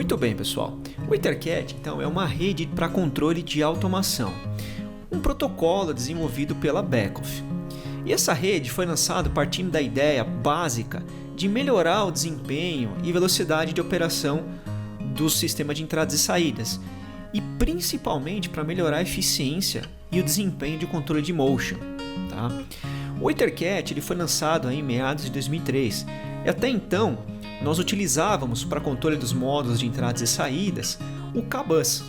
Muito bem, pessoal. O EtherCAT, então, é uma rede para controle de automação, um protocolo desenvolvido pela Beckhoff. E essa rede foi lançada partindo da ideia básica de melhorar o desempenho e velocidade de operação do sistema de entradas e saídas, e principalmente para melhorar a eficiência e o desempenho de controle de motion. Tá? O EtherCAT ele foi lançado em meados de 2003 e até então nós utilizávamos para controle dos módulos de entradas e saídas o K-Bus,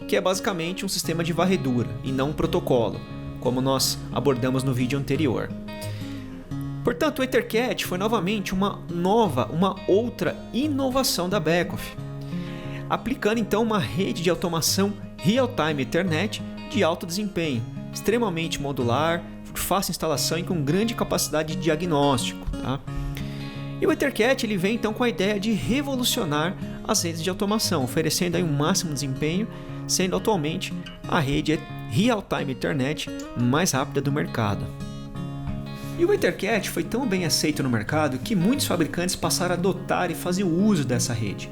que é basicamente um sistema de varredura e não um protocolo, como nós abordamos no vídeo anterior. Portanto, o EtherCAT foi novamente uma outra inovação da Beckhoff, aplicando então uma rede de automação Real-Time Ethernet de alto desempenho, extremamente modular, de fácil instalação e com grande capacidade de diagnóstico. Tá? E o EtherCAT ele vem então com a ideia de revolucionar as redes de automação, oferecendo aí um máximo desempenho, sendo atualmente a rede Real-Time Ethernet mais rápida do mercado. E o EtherCAT foi tão bem aceito no mercado que muitos fabricantes passaram a adotar e fazer o uso dessa rede,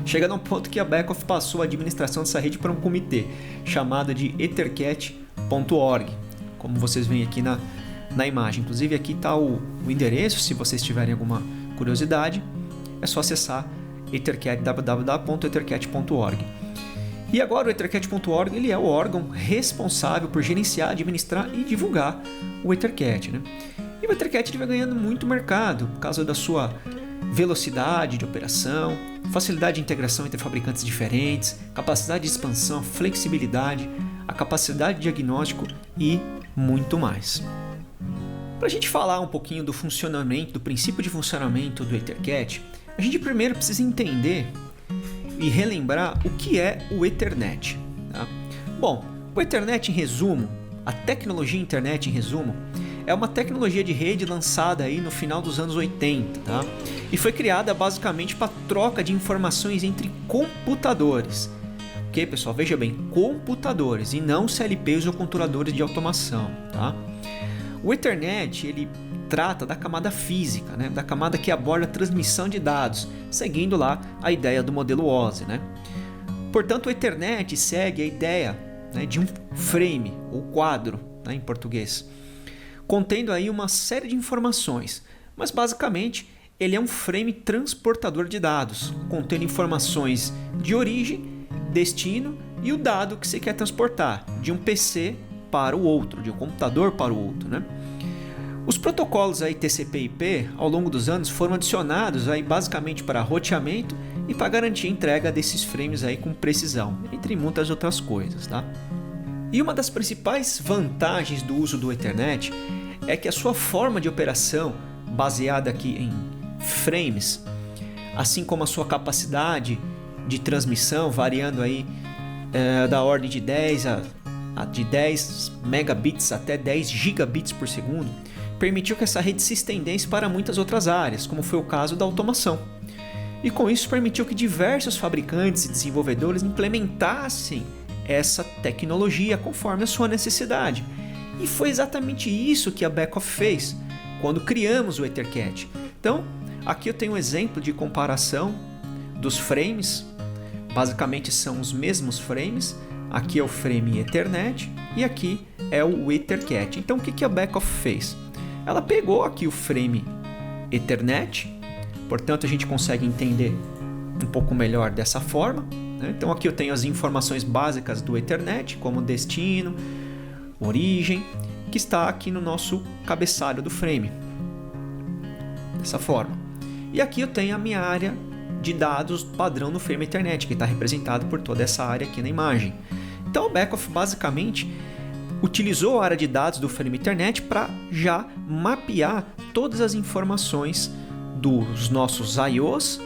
chegando a um ponto que a Beckhoff passou a administração dessa rede para um comitê chamado de ethercat.org, como vocês veem aqui na imagem. Inclusive aqui está o endereço, se vocês tiverem alguma curiosidade, é só acessar www.ethercat.org. E agora o ethercat.org ele é o órgão responsável por gerenciar, administrar e divulgar o EtherCAT. Né? E o EtherCAT ele vai ganhando muito mercado por causa da sua velocidade de operação, facilidade de integração entre fabricantes diferentes, capacidade de expansão, flexibilidade, a capacidade de diagnóstico e muito mais. Para a gente falar um pouquinho do funcionamento, do princípio de funcionamento do EtherCAT, a gente primeiro precisa entender e relembrar o que é o Ethernet. Tá? Bom, o Ethernet em resumo, a tecnologia internet em resumo, é uma tecnologia de rede lançada aí no final dos anos 80, tá? E foi criada basicamente para troca de informações entre computadores. Ok, pessoal? Veja bem, computadores e não CLPs ou controladores de automação. Tá? O Ethernet ele trata da camada física, né? Da camada que aborda a transmissão de dados, seguindo lá a ideia do modelo OSI. Né? Portanto, o Ethernet segue a ideia, né, de um frame ou quadro, né, em português, contendo aí uma série de informações, mas basicamente ele é um frame transportador de dados, contendo informações de origem, destino e o dado que você quer transportar de um PC para o outro, de um computador para o outro. Né? Os protocolos aí TCP/IP ao longo dos anos foram adicionados aí basicamente para roteamento e para garantir a entrega desses frames aí com precisão, entre muitas outras coisas. Tá? E uma das principais vantagens do uso do Ethernet é que a sua forma de operação, baseada aqui em frames, assim como a sua capacidade de transmissão, variando aí da ordem de 10 megabits até 10 gigabits por segundo, permitiu que essa rede se estendesse para muitas outras áreas, como foi o caso da automação. E com isso permitiu que diversos fabricantes e desenvolvedores implementassem essa tecnologia conforme a sua necessidade. E foi exatamente isso que a Beckhoff fez quando criamos o EtherCAT. Então, aqui eu tenho um exemplo de comparação dos frames. Basicamente são os mesmos frames. Aqui é o frame Ethernet e aqui é o EtherCAT. Então, o que a Beckhoff fez? Ela pegou aqui o frame Ethernet, portanto a gente consegue entender um pouco melhor dessa forma. Né? Então, aqui eu tenho as informações básicas do Ethernet, como destino, origem, que está aqui no nosso cabeçalho do frame, dessa forma. E aqui eu tenho a minha área de dados padrão no frame Ethernet, que está representado por toda essa área aqui na imagem. Então a Beckhoff basicamente utilizou a área de dados do frame Ethernet para já mapear todas as informações dos nossos I/Os,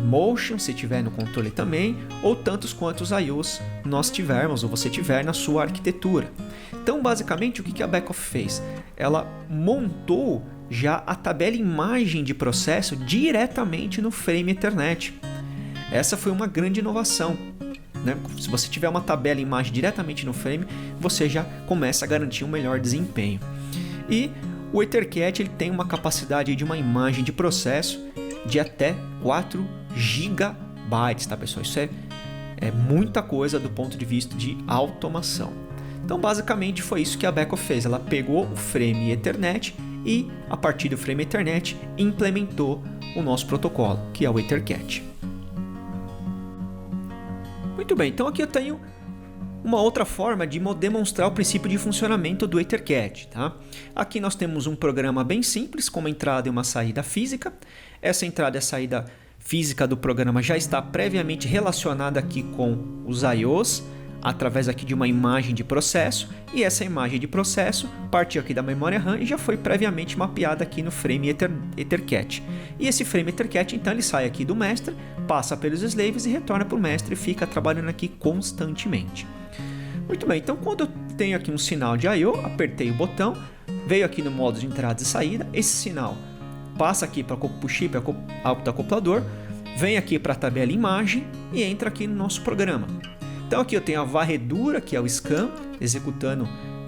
motion, se tiver no controle também, ou tantos quantos I/Os nós tivermos ou você tiver na sua arquitetura. Então, basicamente, o que a Beckhoff fez? Ela montou já a tabela imagem de processo diretamente no frame Ethernet. Essa foi uma grande inovação. Né? Se você tiver uma tabela imagem diretamente no frame, você já começa a garantir um melhor desempenho. E o EtherCAT ele tem uma capacidade de uma imagem de processo de até 4 GB bytes, tá, pessoal? Isso é muita coisa do ponto de vista de automação. Então, basicamente, foi isso que a Beckhoff fez. Ela pegou o frame Ethernet e, a partir do frame Ethernet, implementou o nosso protocolo, que é o EtherCAT. Muito bem, então aqui eu tenho uma outra forma de demonstrar o princípio de funcionamento do EtherCAT. Tá? Aqui nós temos um programa bem simples, com uma entrada e uma saída física. Essa entrada e a saída física do programa já está previamente relacionada aqui com os I/Os, através aqui de uma imagem de processo, e essa imagem de processo partiu aqui da memória RAM e já foi previamente mapeada aqui no frame EtherCAT. E esse frame EtherCAT, então, ele sai aqui do mestre, passa pelos slaves e retorna para o mestre e fica trabalhando aqui constantemente. Muito bem, então quando eu tenho aqui um sinal de I/O, apertei o botão, veio aqui no modo de entrada e saída, esse sinal passa aqui para o chip autoacoplador, vem aqui para a tabela imagem e entra aqui no nosso programa. Então aqui eu tenho a varredura, que é o scan,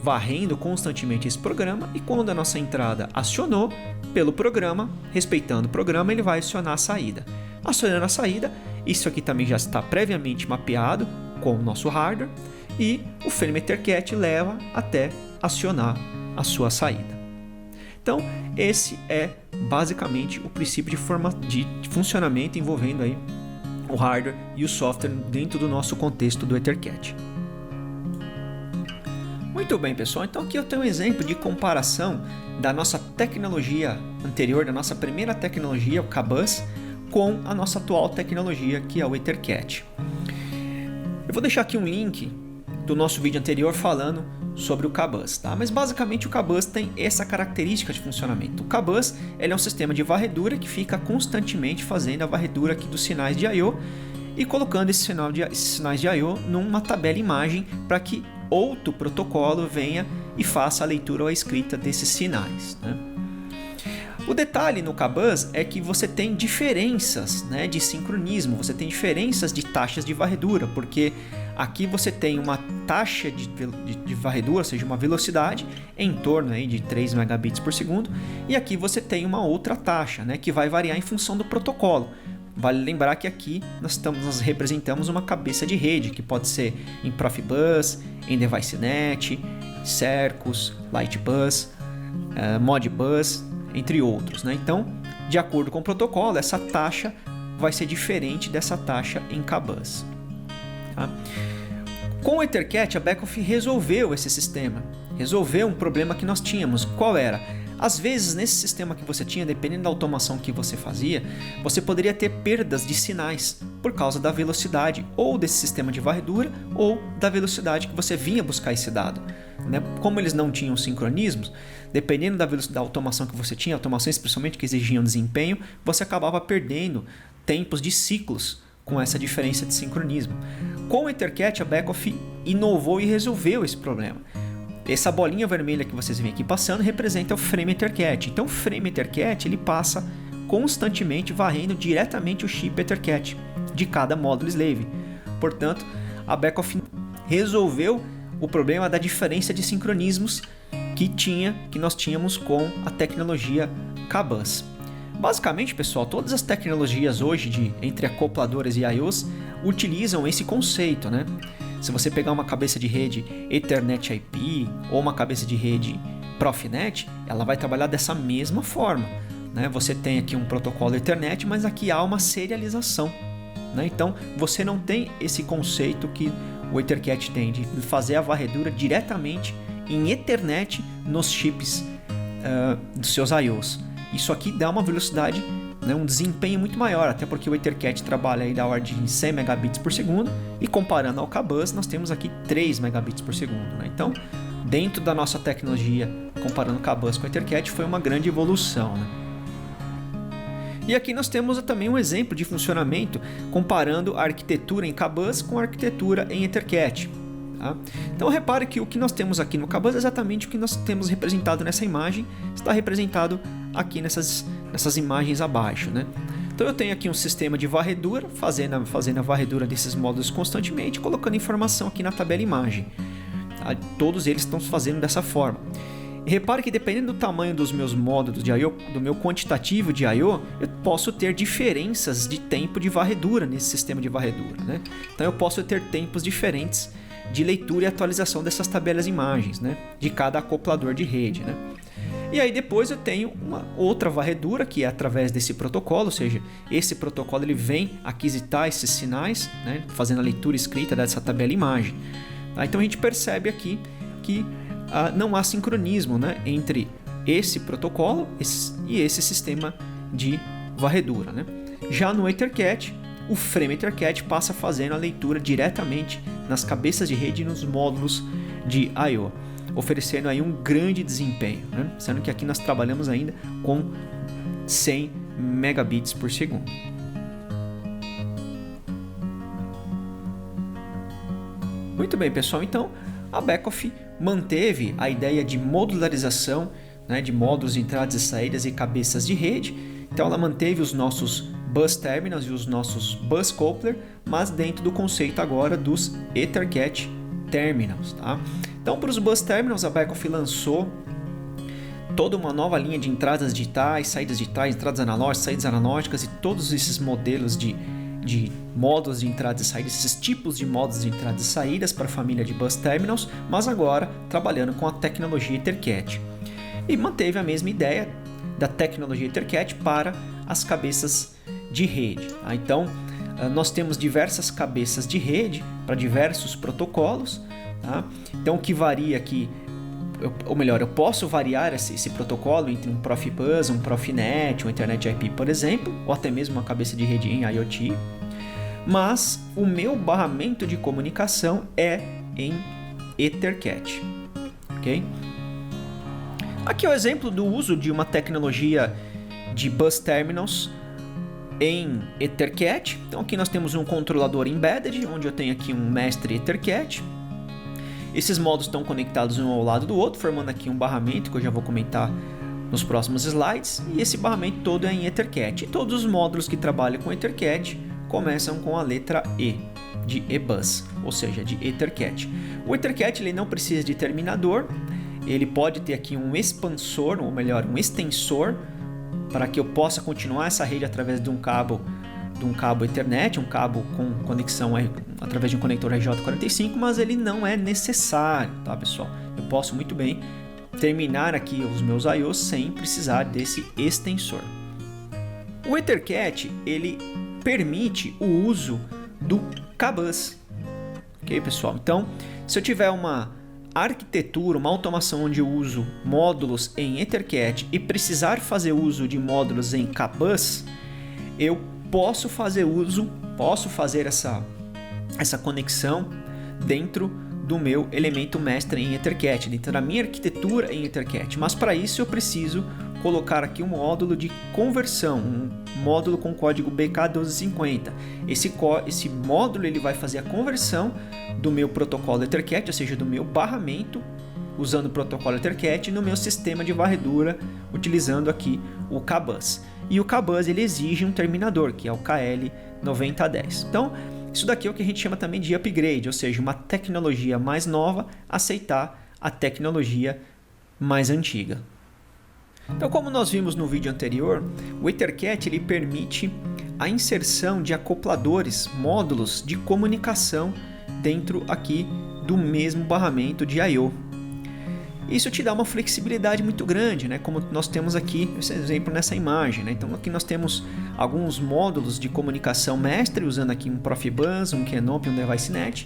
varrendo constantemente esse programa, e quando a nossa entrada acionou pelo programa, respeitando o programa, ele vai acionar a saída. Acionando a saída, isso aqui também já está previamente mapeado com o nosso hardware, e o frame EtherCAT leva até acionar a sua saída. Então, esse é basicamente o princípio de funcionamento envolvendo aí o hardware e o software dentro do nosso contexto do EtherCAT. Muito bem, pessoal, então aqui eu tenho um exemplo de comparação da nossa tecnologia anterior, da nossa primeira tecnologia, o CABUS, com a nossa atual tecnologia, que é o EtherCAT. Eu vou deixar aqui um link do nosso vídeo anterior falando sobre o CABUS, tá? Mas basicamente o CABUS tem essa característica de funcionamento. O CABUS, ele é um sistema de varredura que fica constantemente fazendo a varredura aqui dos sinais de I/O e colocando esses sinais de I/O numa tabela imagem para que outro protocolo venha e faça a leitura ou a escrita desses sinais, né? O detalhe no CABUS é que você tem diferenças, né, de sincronismo, você tem diferenças de taxas de varredura, porque aqui você tem uma taxa de varredura, ou seja, uma velocidade em torno aí de 3 megabits por segundo, e aqui você tem uma outra taxa, né, que vai variar em função do protocolo. Vale lembrar que aqui nós representamos uma cabeça de rede, que pode ser em Profibus, em DeviceNet, Circus, Lightbus, Modbus, entre outros, né? Então, de acordo com o protocolo, essa taxa vai ser diferente dessa taxa em CABUS. Tá? Com o EtherCAT, a Beckhoff resolveu esse sistema, resolveu um problema que nós tínhamos. Qual era? Às vezes, nesse sistema que você tinha, dependendo da automação que você fazia, você poderia ter perdas de sinais por causa da velocidade ou desse sistema de varredura ou da velocidade que você vinha buscar esse dado. Né? Como eles não tinham sincronismos, dependendo da velocidade da automação que você tinha, automações principalmente que exigiam desempenho, você acabava perdendo tempos de ciclos com essa diferença de sincronismo. Com o EtherCAT, a Beckhoff inovou e resolveu esse problema. Essa bolinha vermelha que vocês veem aqui passando representa o frame EtherCAT. Então o frame EtherCAT ele passa constantemente varrendo diretamente o chip EtherCAT de cada módulo slave. Portanto, a Beckhoff resolveu o problema da diferença de sincronismos que nós tínhamos com a tecnologia CABUS. Basicamente, pessoal, todas as tecnologias hoje entre acopladoras e I/Os utilizam esse conceito, né? Se você pegar uma cabeça de rede Ethernet IP ou uma cabeça de rede Profinet, ela vai trabalhar dessa mesma forma, né? Você tem aqui um protocolo Ethernet, mas aqui há uma serialização, né? Então, você não tem esse conceito que o EtherCAT tem de fazer a varredura diretamente em Ethernet nos chips dos seus I/Os. Isso aqui dá uma velocidade, né, um desempenho muito maior, até porque o EtherCAT trabalha aí da ordem de 100 megabits por segundo e comparando ao CABUS nós temos aqui 3 megabits por segundo. Né? Então, dentro da nossa tecnologia, comparando o CABUS com o EtherCAT, foi uma grande evolução. Né? E aqui nós temos também um exemplo de funcionamento comparando a arquitetura em CABUS com a arquitetura em EtherCAT. Tá? Então repare que o que nós temos aqui no CABUS é exatamente o que nós temos representado nessa imagem, está representado aqui nessas imagens abaixo. Né? Então eu tenho aqui um sistema de varredura, fazendo a varredura desses módulos constantemente, colocando informação aqui na tabela imagem. Tá? Todos eles estão fazendo dessa forma. E repare que dependendo do tamanho dos meus módulos de I/O, do meu quantitativo de I/O, eu posso ter diferenças de tempo de varredura nesse sistema de varredura, né? Então eu posso ter tempos diferentes de leitura e atualização dessas tabelas de imagens, né? De cada acoplador de rede, né? E aí depois eu tenho uma outra varredura que é através desse protocolo, ou seja, esse protocolo ele vem aquisitar esses sinais, né? Fazendo a leitura escrita dessa tabela de imagem. Tá? Então a gente percebe aqui que não há sincronismo, né? Entre esse protocolo e esse sistema de varredura, né? Já no EtherCAT, o Frame EtherCAT passa fazendo a leitura diretamente nas cabeças de rede e nos módulos de I/O, oferecendo aí um grande desempenho, né? Sendo que aqui nós trabalhamos ainda com 100 megabits por segundo. Muito bem, pessoal, então a Beckhoff manteve a ideia de modularização, né, de módulos de entradas e saídas e cabeças de rede. Então ela manteve os nossos bus terminals e os nossos bus coupler, mas dentro do conceito agora dos EtherCAT terminals, tá? Então para os bus terminals a Beckhoff lançou toda uma nova linha de entradas digitais, saídas digitais, entradas analógicas, saídas analógicas e todos esses modelos de módulos de entradas e saídas, esses tipos de módulos de entradas e saídas para a família de bus terminals, mas agora trabalhando com a tecnologia EtherCAT. E manteve a mesma ideia da tecnologia EtherCAT para as cabeças de rede. Tá? Então, nós temos diversas cabeças de rede para diversos protocolos. Tá? Então, o que varia aqui, ou melhor, eu posso variar esse protocolo entre um Profibus, um Profinet, um Ethernet IP, por exemplo, ou até mesmo uma cabeça de rede em IoT. Mas o meu barramento de comunicação é em EtherCAT. Ok? Aqui é o exemplo do uso de uma tecnologia de bus terminals em EtherCAT. Então aqui nós temos um controlador embedded, onde eu tenho aqui um mestre EtherCAT. Esses módulos estão conectados um ao lado do outro, formando aqui um barramento que eu já vou comentar nos próximos slides. E esse barramento todo é em EtherCAT. E todos os módulos que trabalham com EtherCAT começam com a letra E, de EBUS, ou seja, de EtherCAT. O EtherCAT ele não precisa de terminador. Ele pode ter aqui um expansor, ou melhor, um extensor, para que eu possa continuar essa rede através de um cabo Ethernet, um cabo com conexão através de um conector RJ45, mas ele não é necessário, tá, pessoal? Eu posso muito bem terminar aqui os meus I/Os sem precisar desse extensor. O EtherCAT ele permite o uso do KBus, ok, pessoal? Então, se eu tiver uma arquitetura, uma automação onde eu uso módulos em EtherCAT e precisar fazer uso de módulos em KBus, eu posso fazer essa conexão dentro do meu elemento mestre em EtherCAT, dentro da minha arquitetura em EtherCAT. Mas para isso eu preciso colocar aqui um módulo de conversão, um módulo com código BK1250. Esse módulo ele vai fazer a conversão do meu protocolo EtherCAT, ou seja, do meu barramento, usando o protocolo EtherCAT, no meu sistema de varredura, utilizando aqui o KBus. E o KBus ele exige um terminador, que é o KL9010. Então, isso daqui é o que a gente chama também de upgrade, ou seja, uma tecnologia mais nova aceitar a tecnologia mais antiga. Então, como nós vimos no vídeo anterior, o EtherCAT ele permite a inserção de acopladores, módulos de comunicação dentro aqui do mesmo barramento de I/O. Isso te dá uma flexibilidade muito grande, né? Como nós temos aqui esse exemplo nessa imagem, né? Então aqui nós temos alguns módulos de comunicação mestre, usando aqui um Profibus, um Canopy, um DeviceNet,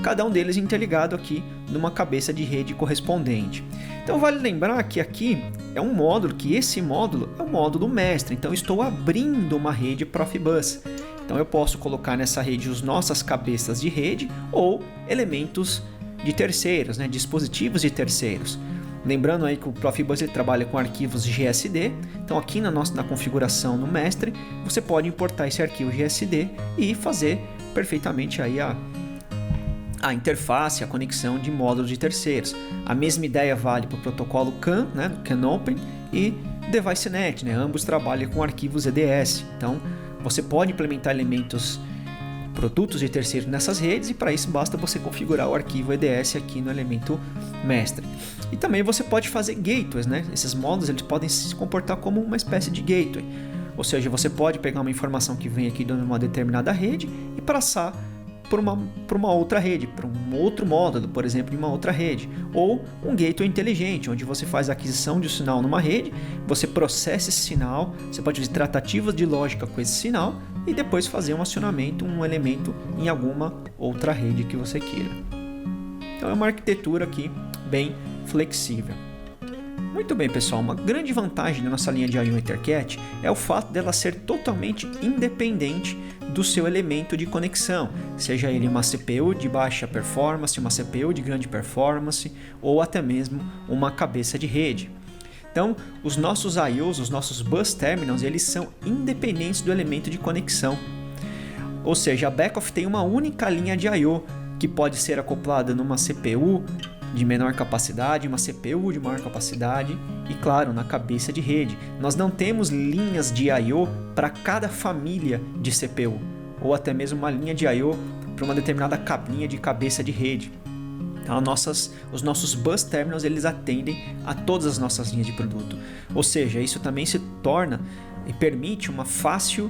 cada um deles interligado aqui numa cabeça de rede correspondente. Então vale lembrar que aqui é um módulo, que esse módulo é o módulo mestre, então eu estou abrindo uma rede Profibus. Então eu posso colocar nessa rede as nossas cabeças de rede ou elementos de terceiros, né, dispositivos de terceiros. Lembrando aí que o Profibus ele trabalha com arquivos GSD, então aqui na configuração no mestre, você pode importar esse arquivo GSD e fazer perfeitamente aí a interface, a conexão de módulos de terceiros. A mesma ideia vale para o protocolo CAN, né, do CANopen, e DeviceNet, né, ambos trabalham com arquivos EDS. Então você pode implementar produtos de terceiros nessas redes e para isso basta você configurar o arquivo EDS aqui no elemento mestre. E também você pode fazer gateways, né? Esses módulos eles podem se comportar como uma espécie de gateway. Ou seja, você pode pegar uma informação que vem aqui de uma determinada rede e passar por uma outra rede, para um outro módulo, por exemplo, de uma outra rede. Ou um gateway inteligente, onde você faz a aquisição de um sinal numa rede, você processa esse sinal, você pode fazer tratativas de lógica com esse sinal e depois fazer um acionamento, um elemento em alguma outra rede que você queira. Então é uma arquitetura aqui bem flexível. Muito bem, pessoal, uma grande vantagem da nossa linha de I/O EtherCAT é o fato dela ser totalmente independente do seu elemento de conexão, seja ele uma CPU de baixa performance, uma CPU de grande performance ou até mesmo uma cabeça de rede. Então, os nossos I/Os, os nossos bus terminals, eles são independentes do elemento de conexão. Ou seja, a Beckhoff tem uma única linha de I/O que pode ser acoplada numa CPU de menor capacidade, uma CPU de maior capacidade e, claro, na cabeça de rede. Nós não temos linhas de I/O para cada família de CPU, ou até mesmo uma linha de I/O para uma determinada linha de cabeça de rede. Então, os nossos bus terminals, eles atendem a todas as nossas linhas de produto. Ou seja, isso também se torna e permite um fácil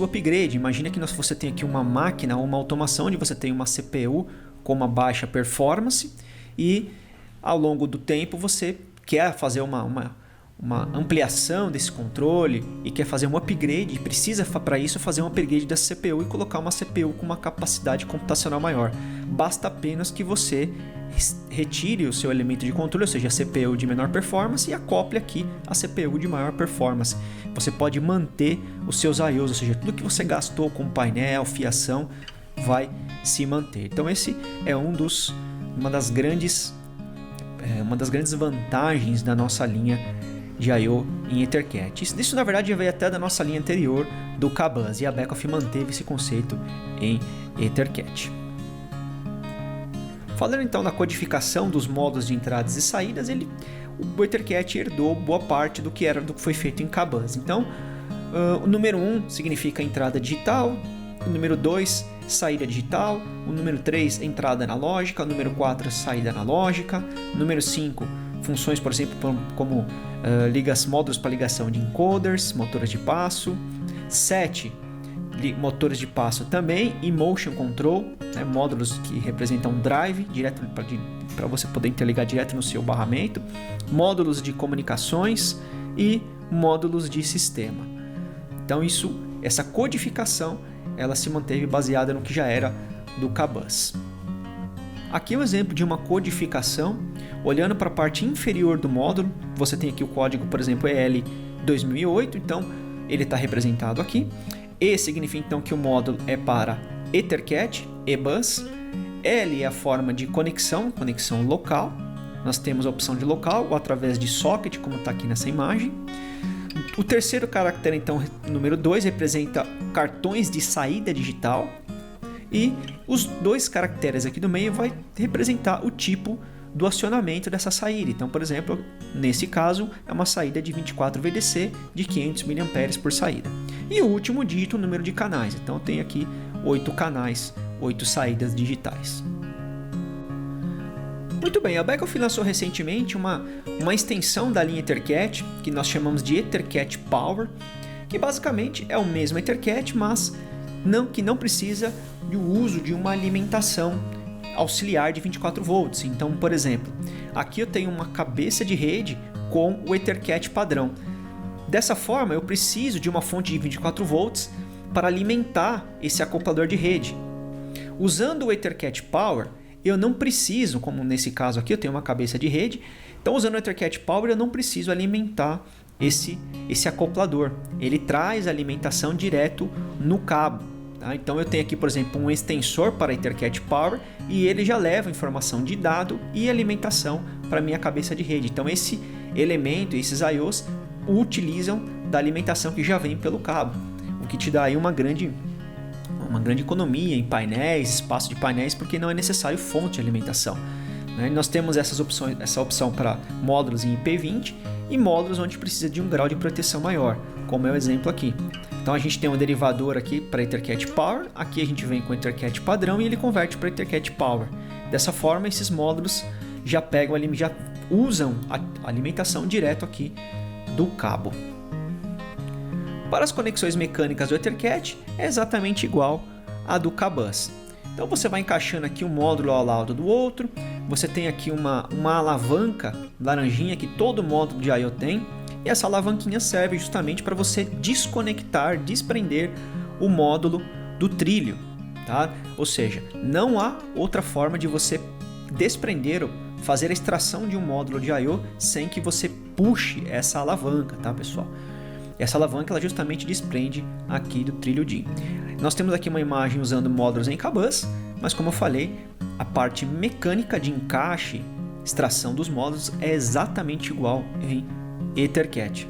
upgrade. Imagina que você tem aqui uma máquina ou uma automação onde você tem uma CPU com uma baixa performance e ao longo do tempo você quer fazer uma ampliação desse controle e quer fazer um upgrade e precisa para isso fazer um upgrade dessa CPU e colocar uma CPU com uma capacidade computacional maior. Basta apenas que você retire o seu elemento de controle, ou seja, a CPU de menor performance, e acople aqui a CPU de maior performance. Você pode manter os seus I/Os, ou seja, tudo que você gastou com painel, fiação, vai se manter. Então esse é uma das grandes vantagens da nossa linha de I/O em EtherCAT. Isso na verdade já veio até da nossa linha anterior do K-Bus, e a Beckhoff manteve esse conceito em EtherCAT. Falando então da codificação dos módulos de entradas e saídas, o EtherCAT herdou boa parte do que foi feito em K-Bus. Então, o número 1 significa entrada digital, o número 2 saída digital, o número 3 entrada analógica, o número 4 saída analógica, o número 5 funções, por exemplo, como módulos para ligação de encoders, motores de passo, 7 motores de passo também e motion control, módulos que representam drive direto para você poder interligar direto no seu barramento, módulos de comunicações e módulos de sistema. Então essa codificação ela se manteve baseada no que já era do K-Bus. Aqui é um exemplo de uma codificação. Olhando para a parte inferior do módulo, você tem aqui o código, por exemplo, EL2008, então ele está representado aqui. E significa então que o módulo é para EtherCAT, eBus. L é a forma de conexão local. Nós temos a opção de local ou através de socket, como está aqui nessa imagem. O terceiro caractere, então, número 2, representa cartões de saída digital. E os 2 caracteres aqui do meio vai representar o tipo do acionamento dessa saída. Então, por exemplo, nesse caso, é uma saída de 24 VDC de 500 mA por saída. E o último dígito, o número de canais. Então, tem aqui 8 canais, 8 saídas digitais. Muito bem, a Beckhoff lançou recentemente uma extensão da linha EtherCAT, que nós chamamos de EtherCAT Power, que basicamente é o mesmo EtherCAT, mas que não precisa do uso de uma alimentação auxiliar de 24 volts. Então, por exemplo, aqui eu tenho uma cabeça de rede com o EtherCAT padrão. Dessa forma, eu preciso de uma fonte de 24 volts para alimentar esse acoplador de rede. Usando o EtherCAT Power, eu não preciso, como nesse caso aqui, eu tenho uma cabeça de rede, então usando o EtherCAT Power eu não preciso alimentar esse acoplador. Ele traz a alimentação direto no cabo. Tá? Então eu tenho aqui, por exemplo, um extensor para EtherCAT Power e ele já leva informação de dado e alimentação para a minha cabeça de rede. Então esse elemento, esses I/Os, utilizam da alimentação que já vem pelo cabo, o que te dá aí uma grande economia em painéis, espaço de painéis, porque não é necessário fonte de alimentação. Nós temos essa opção para módulos em IP20 e módulos onde precisa de um grau de proteção maior, como é o exemplo aqui. Então a gente tem um derivador aqui para EtherCAT Power, aqui a gente vem com o EtherCAT padrão e ele converte para EtherCAT Power. Dessa forma, esses módulos já usam a alimentação direto aqui do cabo. Para as conexões mecânicas do EtherCAT, é exatamente igual à do CABUS. Então você vai encaixando aqui um módulo ao lado do outro, você tem aqui uma alavanca laranjinha que todo módulo de I/O tem, e essa alavanquinha serve justamente para você desconectar, desprender o módulo do trilho, tá? Ou seja, não há outra forma de você desprender ou fazer a extração de um módulo de I/O sem que você puxe essa alavanca, tá, pessoal? Essa alavanca ela justamente desprende aqui do trilho DIN. Nós temos aqui uma imagem usando módulos em CABUS, mas como eu falei, a parte mecânica de encaixe, extração dos módulos é exatamente igual em EtherCAT.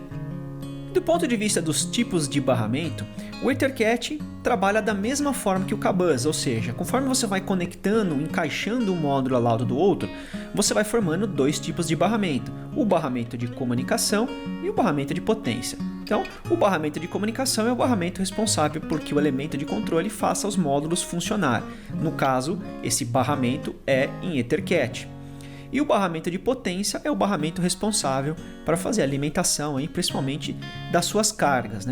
Do ponto de vista dos tipos de barramento, o EtherCAT trabalha da mesma forma que o CABUS, ou seja, conforme você vai conectando, encaixando um módulo ao lado do outro, você vai formando dois tipos de barramento, o barramento de comunicação e o barramento de potência. Então, o barramento de comunicação é o barramento responsável por que o elemento de controle faça os módulos funcionar. No caso, esse barramento é em EtherCAT. E o barramento de potência é o barramento responsável para fazer a alimentação, principalmente das suas cargas,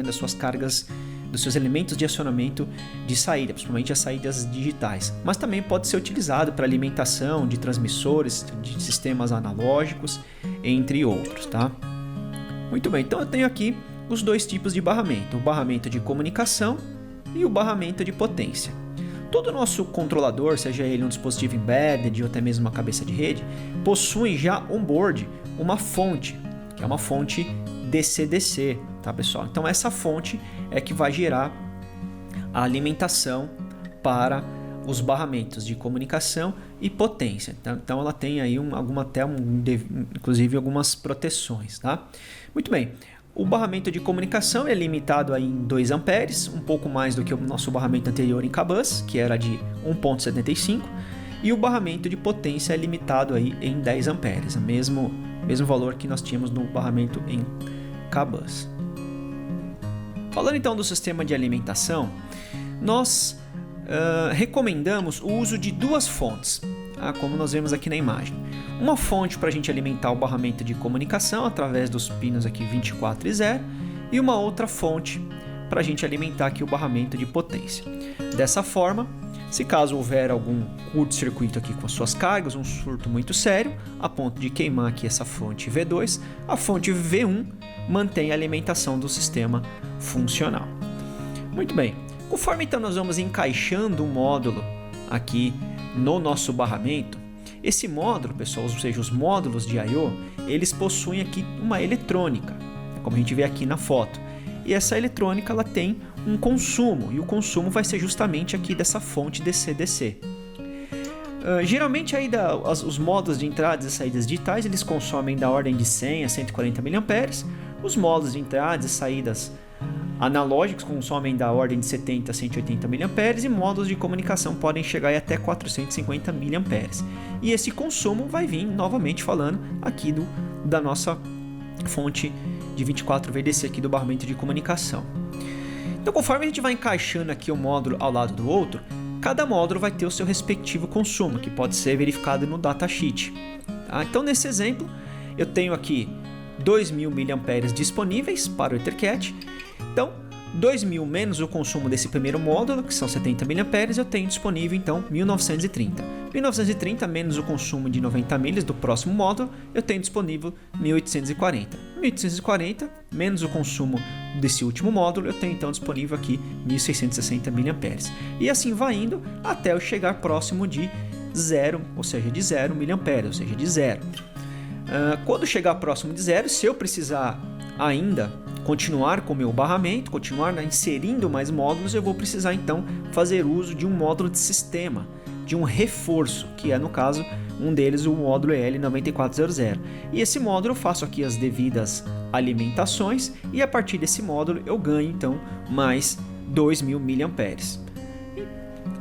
dos seus elementos de acionamento de saída, principalmente as saídas digitais. Mas também pode ser utilizado para alimentação de transmissores, de sistemas analógicos, entre outros, tá? Muito bem, então eu tenho aqui os dois tipos de barramento, o barramento de comunicação e o barramento de potência. Todo nosso controlador, seja ele um dispositivo embedded ou até mesmo uma cabeça de rede, possui já on-board uma fonte, que é uma fonte DC-DC, tá, pessoal? Então essa fonte é que vai gerar a alimentação para os barramentos de comunicação e potência. Então ela tem aí inclusive algumas proteções, tá? Muito bem. O barramento de comunicação é limitado aí em 2 amperes, um pouco mais do que o nosso barramento anterior em CABUS, que era de 1.75, e o barramento de potência é limitado aí em 10 amperes, o mesmo valor que nós tínhamos no barramento em CABUS. Falando então do sistema de alimentação, nós recomendamos o uso de 2 fontes, como nós vemos aqui na imagem. Uma fonte para a gente alimentar o barramento de comunicação através dos pinos aqui 24 e 0 e uma outra fonte para a gente alimentar aqui o barramento de potência. Dessa forma, se caso houver algum curto-circuito aqui com as suas cargas, um surto muito sério, a ponto de queimar aqui essa fonte V2, a fonte V1 mantém a alimentação do sistema funcional. Muito bem, conforme então nós vamos encaixando o módulo aqui no nosso barramento, esse módulo, pessoal, ou seja, os módulos de I/O, eles possuem aqui uma eletrônica, como a gente vê aqui na foto. E essa eletrônica ela tem um consumo, e o consumo vai ser justamente aqui dessa fonte DC-DC. Geralmente aí os módulos de entradas e saídas digitais eles consomem da ordem de 100 a 140 mA. Os módulos de entradas e saídas analógicos consomem da ordem de 70 a 180 mA e módulos de comunicação podem chegar até 450 mA. E esse consumo vai vir, novamente falando, aqui da nossa fonte de 24 VDC aqui do barramento de comunicação. Então, conforme a gente vai encaixando aqui o módulo ao lado do outro, cada módulo vai ter o seu respectivo consumo, que pode ser verificado no datasheet. Tá? Então, nesse exemplo, eu tenho aqui 2.000 mA disponíveis para o EtherCAT. Então, 2.000 menos o consumo desse primeiro módulo, que são 70 mA, eu tenho disponível então 1.930. 1.930 menos o consumo de 90 milhas do próximo módulo, eu tenho disponível 1.840. 1.840 menos o consumo desse último módulo, eu tenho então disponível aqui 1.660 mA. E assim vai indo até eu chegar próximo de 0, ou seja, de 0 mA, ou seja, de 0. Quando chegar próximo de 0, se eu precisar ainda continuar com o meu barramento, continuar inserindo mais módulos, eu vou precisar então fazer uso de um módulo de sistema, de um reforço, que é no caso um deles o módulo EL9400. E esse módulo eu faço aqui as devidas alimentações e a partir desse módulo eu ganho então mais 2.000 mA. E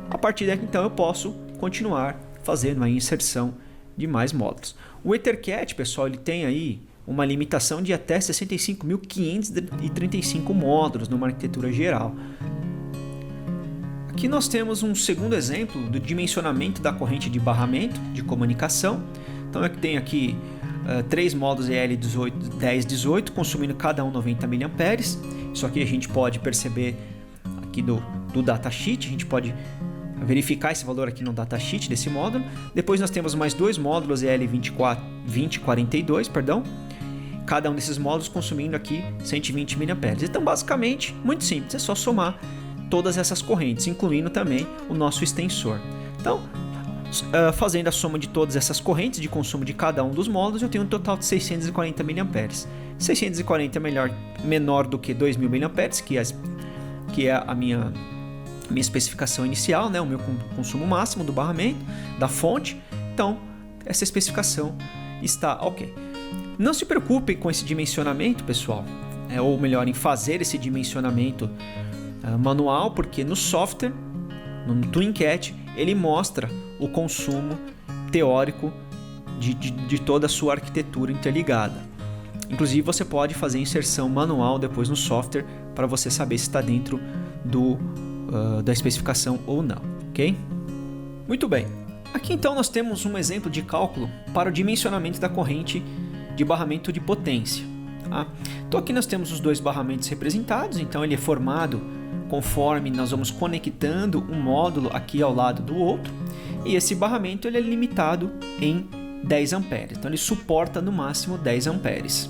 a partir daqui então eu posso continuar fazendo a inserção de mais módulos. O EtherCAT, pessoal, ele tem aí uma limitação de até 65.535 módulos numa arquitetura geral. Aqui nós temos um segundo exemplo do dimensionamento da corrente de barramento de comunicação. Então eu tenho aqui 3 módulos EL1018 consumindo cada um 90 mA. Isso aqui a gente pode perceber aqui do datasheet, a gente pode verificar esse valor aqui no datasheet desse módulo. Depois nós temos mais dois módulos EL2042, cada um desses módulos consumindo aqui 120 mA. Então basicamente, muito simples, é só somar todas essas correntes, incluindo também o nosso extensor. Então, fazendo a soma de todas essas correntes de consumo de cada um dos módulos, eu tenho um total de 640 mA. 640 é menor do que 2.000 mA, que é a minha especificação inicial, né? O meu consumo máximo do barramento, da fonte. Então, essa especificação está ok. Não se preocupe com esse dimensionamento, pessoal, ou melhor, em fazer esse dimensionamento manual, porque no software, no TwinCat, ele mostra o consumo teórico de toda a sua arquitetura interligada. Inclusive, você pode fazer inserção manual depois no software para você saber se está dentro da especificação ou não, ok? Muito bem. Aqui então nós temos um exemplo de cálculo para o dimensionamento da corrente de barramento de potência. Tá? Então aqui nós temos os dois barramentos representados, então ele é formado conforme nós vamos conectando um módulo aqui ao lado do outro, e esse barramento ele é limitado em 10 amperes, então ele suporta no máximo 10 amperes.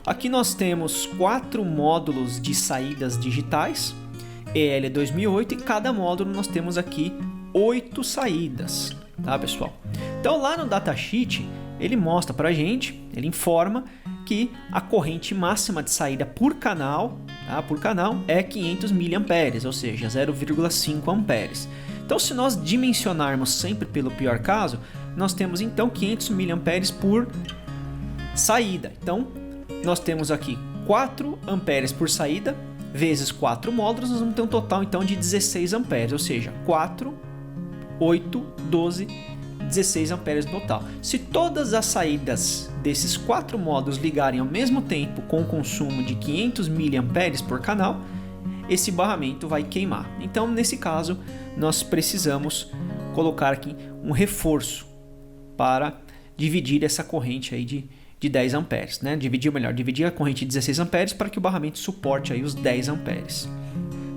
Aqui nós temos 4 módulos de saídas digitais, EL2008, e cada módulo nós temos aqui 8 saídas, tá pessoal? Então lá no datasheet ele mostra pra gente, ele informa que a corrente máxima de saída por canal, tá? Por canal é 500 mA, ou seja, 0,5 amperes. Então se nós dimensionarmos sempre pelo pior caso, nós temos então 500 mA por saída. Então nós temos aqui 4 amperes por saída vezes 4 módulos, nós vamos ter um total então de 16 amperes, ou seja, 4, 8, 12, 16 amperes no total. Se todas as saídas desses 4 módulos ligarem ao mesmo tempo com um consumo de 500 mA por canal, esse barramento vai queimar. Então, nesse caso, nós precisamos colocar aqui um reforço para dividir essa corrente aí de 10 amperes, né? Dividir a corrente de 16 amperes para que o barramento suporte aí os 10 amperes.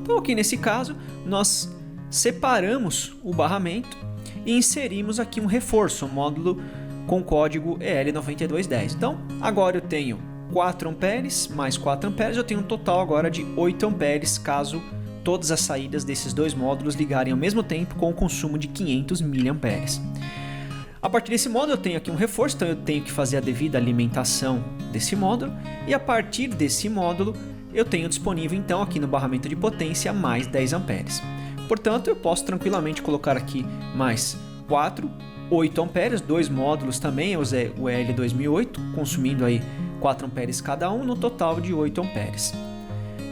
Então, aqui nesse caso, nós separamos o barramento e inserimos aqui um reforço, um módulo com código EL9210. Então, agora eu tenho 4 amperes mais 4 amperes, eu tenho um total agora de 8 amperes, caso todas as saídas desses dois módulos ligarem ao mesmo tempo com o consumo de 500 mA. A partir desse módulo eu tenho aqui um reforço, então eu tenho que fazer a devida alimentação desse módulo, e a partir desse módulo eu tenho disponível então aqui no barramento de potência mais 10 amperes. Portanto, eu posso tranquilamente colocar aqui mais 4, 8 amperes, dois módulos também, o EL2008, consumindo aí 4 amperes cada um, no total de 8 amperes.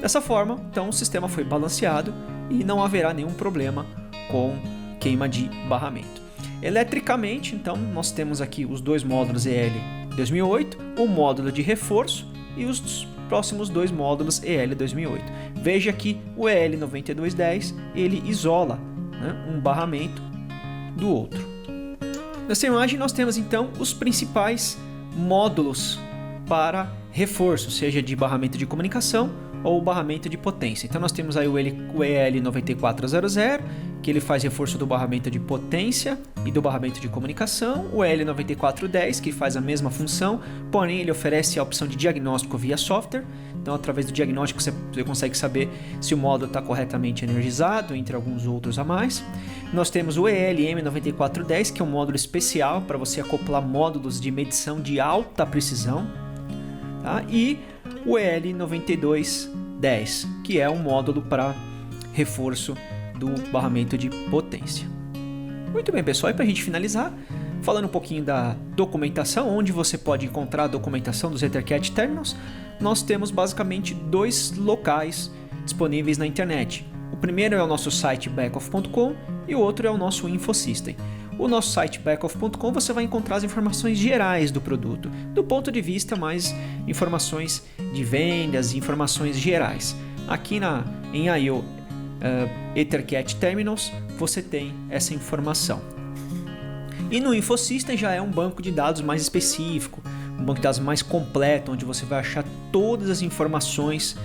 Dessa forma, então o sistema foi balanceado e não haverá nenhum problema com queima de barramento. Eletricamente, então, nós temos aqui os dois módulos EL2008, o módulo de reforço e os próximos dois módulos EL2008. Veja que o EL9210 ele isola, né, um barramento do outro. Nessa imagem nós temos então os principais módulos para reforço, seja de barramento de comunicação ou barramento de potência. Então nós temos aí o EL9400, que ele faz reforço do barramento de potência e do barramento de comunicação, o EL9410, que faz a mesma função, porém ele oferece a opção de diagnóstico via software. Então, através do diagnóstico você consegue saber se o módulo está corretamente energizado, entre alguns outros a mais. Nós temos o ELM9410, que é um módulo especial para você acoplar módulos de medição de alta precisão, tá? E o EL9210, que é um módulo para reforço do barramento de potência. Muito bem, pessoal, e para a gente finalizar, falando um pouquinho da documentação, onde você pode encontrar a documentação dos EtherCAT Terminals, nós temos basicamente dois locais disponíveis na internet. O primeiro é o nosso site backoff.com e o outro é o nosso InfoSystem. O nosso site backoff.com você vai encontrar as informações gerais do produto, do ponto de vista mais informações de vendas e informações gerais. Aqui em I/O EtherCAT Terminals você tem essa informação. E no InfoSystem já é um banco de dados mais específico, um banco de dados mais completo, onde você vai achar todas as informações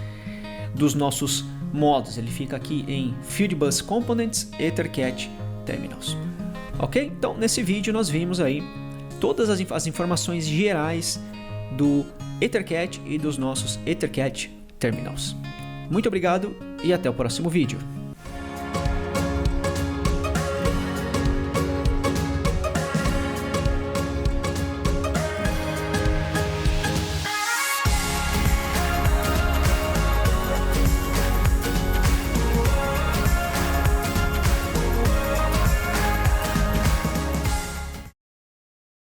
dos nossos modos. Ele fica aqui em Field Bus Components EtherCAT Terminals. Ok? Então, nesse vídeo nós vimos aí todas as informações gerais do EtherCAT e dos nossos EtherCAT Terminals. Muito obrigado e até o próximo vídeo.